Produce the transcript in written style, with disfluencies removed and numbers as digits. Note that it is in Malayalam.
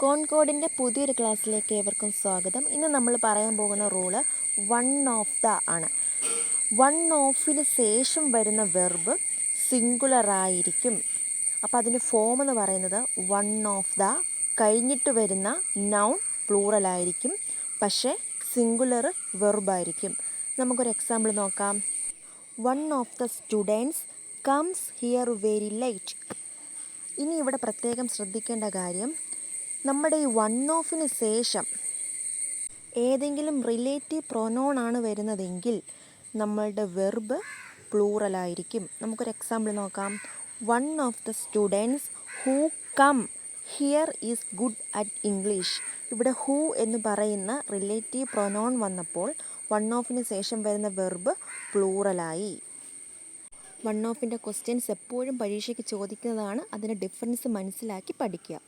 കോൺകോഡിൻ്റെ പുതിയൊരു ക്ലാസ്സിലേക്ക് ഏവർക്കും സ്വാഗതം. ഇന്ന് നമ്മൾ പറയാൻ പോകുന്ന റൂള് വൺ ഓഫ് ദ ആണ്. വൺ ഓഫിന് ശേഷം വരുന്ന വെർബ് സിംഗുലർ ആയിരിക്കും. അപ്പോൾ അതിൻ്റെ ഫോം എന്ന് പറയുന്നത് വൺ ഓഫ് ദ. കഴിഞ്ഞിട്ട് വരുന്ന നൗൺ പ്ലൂറൽ ആയിരിക്കും, പക്ഷേ സിംഗുലർ വെർബായിരിക്കും. നമുക്കൊരു എക്സാമ്പിൾ നോക്കാം. One of the students comes here very late. ഇനി ഇവിടെ പ്രത്യേകം ശ്രദ്ധിക്കേണ്ട കാര്യം, നമ്മുടെ ഈ വൺ ഓഫിന് ശേഷം ഏതെങ്കിലും റിലേറ്റീവ് പ്രൊനൗൺ ആണ് വരുന്നതെങ്കിൽ നമ്മളുടെ വെർബ് പ്ലൂറലായിരിക്കും. നമുക്കൊരു എക്സാമ്പിൾ നോക്കാം. One of the students who come here is good at English. ഇവിടെ ഹൂ എന്ന് പറയുന്ന റിലേറ്റീവ് പ്രൊനൗൺ വന്നപ്പോൾ വൺ ഓഫിന് ശേഷം വരുന്ന വെർബ് പ്ലൂറലായി. വൺ ഓഫിൻ്റെ ക്വസ്റ്റ്യൻസ് എപ്പോഴും പരീക്ഷയ്ക്ക് ചോദിക്കുന്നതാണ്. അതിൻ്റെ ഡിഫറൻസ് മനസ്സിലാക്കി പഠിക്കുക.